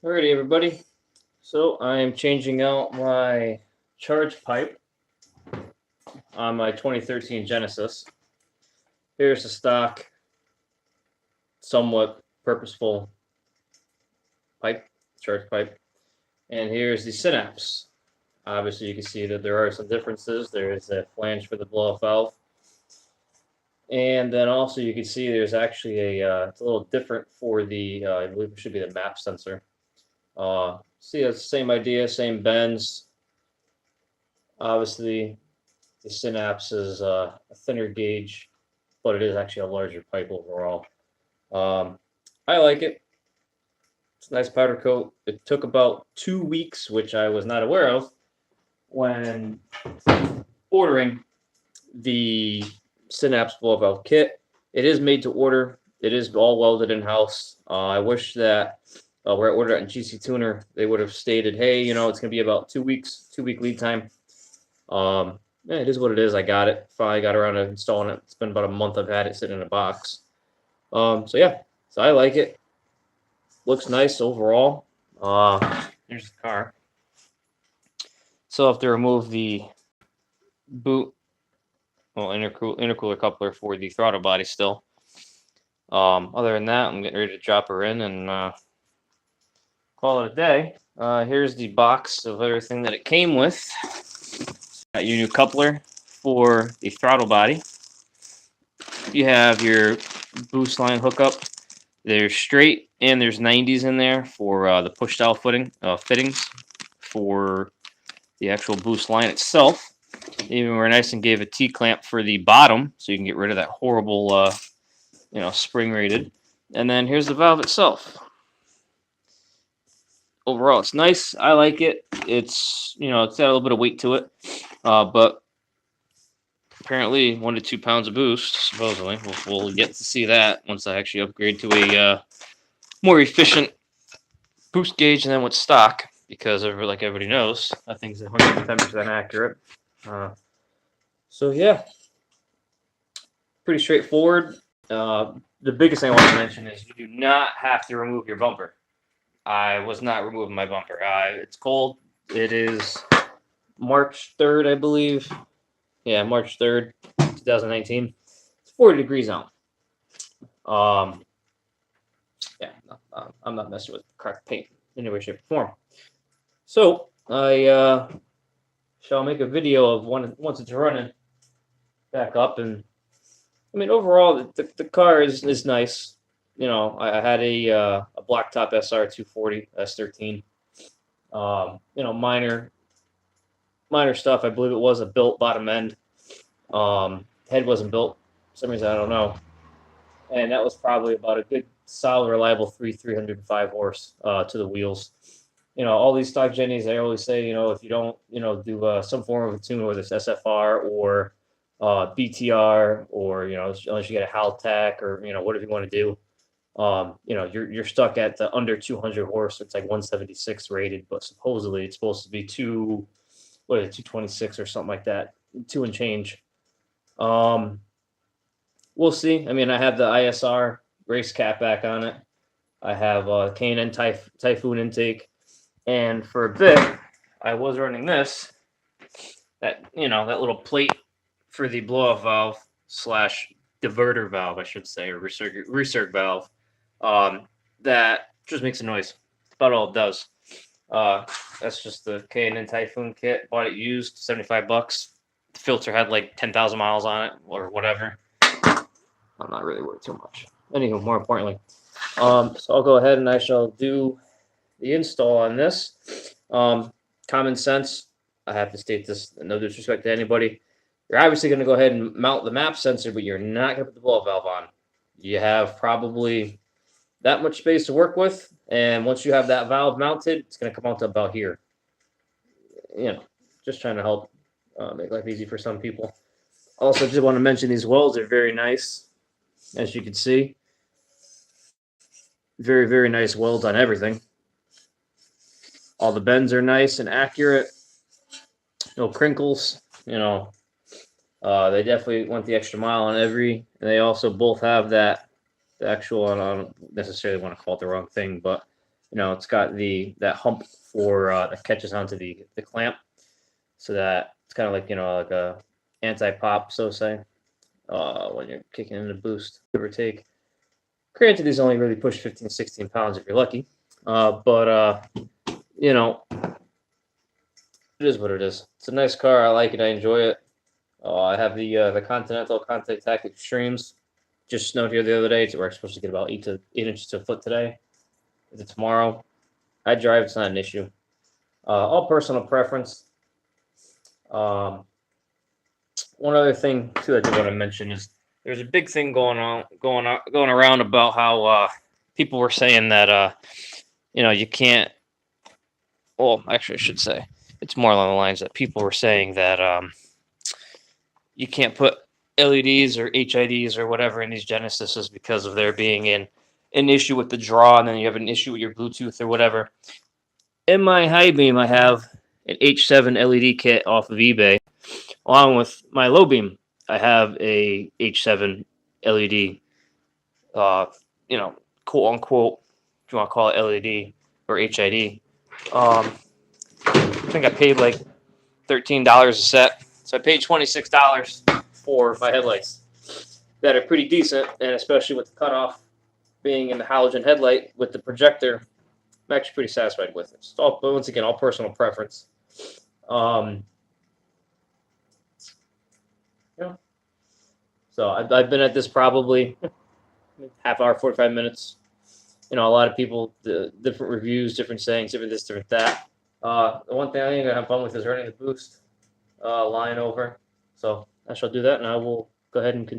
Alrighty, everybody. So I am changing out my charge pipe on my 2013 Genesis. Here's the stock, somewhat purposeful pipe, charge pipe, and here's the Synapse. Obviously, you can see that there are some differences. There is a flange for the blow-off valve, and then also you can see there's actually it's a little different for the I believe it should be the map sensor. See, it's the same idea, same bends. Obviously, the Synapse is a thinner gauge, but it is actually a larger pipe overall. Um, I like it. It's a nice powder coat. It took about 2 weeks, which I was not aware of when ordering the Synapse blow valve kit. It is made to order. It is all welded in house. I wish that where I ordered it in GC Tuner, they would have stated, "Hey, it's going to be about 2 weeks, 2 week lead time." Yeah, it is what it is. I got it. Finally got around to installing it. It's been about a month I've had it sitting in a box. So yeah, so I like it. Looks nice overall. Here's the car. So I have to remove the boot, well, intercooler coupler for the throttle body still. Other than that, I'm getting ready to drop her in and call it a day. Here's the box of everything that it came with. Got your new coupler for the throttle body. You have your boost line hookup. There's straight and there's 90s in there for the push style fittings for the actual boost line itself. Even were nice and gave a T-clamp for the bottom, so you can get rid of that horrible, spring rated. And then here's the valve itself. Overall, it's nice. I like it. It's it's got a little bit of weight to it, but apparently 1 to 2 pounds of boost. Supposedly, we'll get to see that once I actually upgrade to a more efficient boost gauge than what's stock. Because like everybody knows, that thing's 110% accurate. So yeah, pretty straightforward. The biggest thing I want to mention is you do not have to remove your bumper. I was not removing my bumper. It's cold. It is March 3rd, I believe. Yeah, March 3rd, 2019. It's 40 degrees out. Yeah, no, I'm not messing with cracked paint in any way, shape, or form. So I shall make a video of once it's running back up. And I mean, overall, the car is nice. I had a blacktop SR 240 S13. Minor stuff. I believe it was a built bottom end. Head wasn't built for some reason, I don't know. And that was probably about a good, solid, reliable 305 horse to the wheels. All these stock Jennies, I always say, if you don't, do some form of a tune, whether it's SFR or BTR, or unless you get a Haltech or whatever you want to do, you're stuck at the under 200 horse. It's like 176 rated, but supposedly it's supposed to be 226 or something like that, 2 and change. We'll see. I mean, I have the ISR race cap back on it. I have K&N Typhoon intake, and for a bit, I was running that little plate for the blow-off valve slash diverter valve, I should say, or recirc valve. That just makes a noise. That's about all it does. That's just the K&N Typhoon kit. Bought it used, $75. The filter had like 10,000 miles on it or whatever. I'm not really worried too much. Anywho, more importantly, so I'll go ahead and I shall do the install on this. Common sense. I have to state this, no disrespect to anybody. You're obviously going to go ahead and mount the map sensor, but you're not going to put the blow valve on. You have probably that much space to work with, and once you have that valve mounted, it's going to come out to about here. Just trying to help make life easy for some people. Also, just want to mention these welds are very nice, as you can see. Very, very nice welds on everything. All the bends are nice and accurate. No crinkles. They definitely went the extra mile on every. And they also both have the actual. I don't necessarily want to call it the wrong thing, but It's got that hump for that catches onto the clamp, so that it's kind of like like a anti-pop, so say, when you're kicking in the boost, give or take. Granted, these only really push 15, 16 pounds if you're lucky, but you know, it is what it is. It's a nice car. I like it. I enjoy it. I have the Continental Contact Tactic Extremes. Just snowed here the other day. We're supposed to get about 8 inches to a foot today. Is it tomorrow? I drive. It's not an issue. All personal preference. Um, One other thing too I do want to mention is there's a big thing going around about how people were saying that you can't. Well, actually, I should say it's more along the lines that people were saying that you can't put LEDs or HIDs or whatever in these Genesises because of there being an issue with the draw, and then you have an issue with your Bluetooth or whatever. In my high beam, I have an H7 LED kit off of eBay, along with my low beam. I have a H7 LED, quote unquote, if you want to call it LED or HID. I think I paid like $13 a set, so I paid $26 for my headlights that are pretty decent, and especially with the cutoff being in the halogen headlight with the projector, I'm actually pretty satisfied with it. It's all, once again, all personal preference. So I've been at this probably half hour, 45 minutes. A lot of people, different reviews, different sayings, different this, different that. The one thing I think I have fun with is running the boost line over. So I shall do that, and I will go ahead and continue.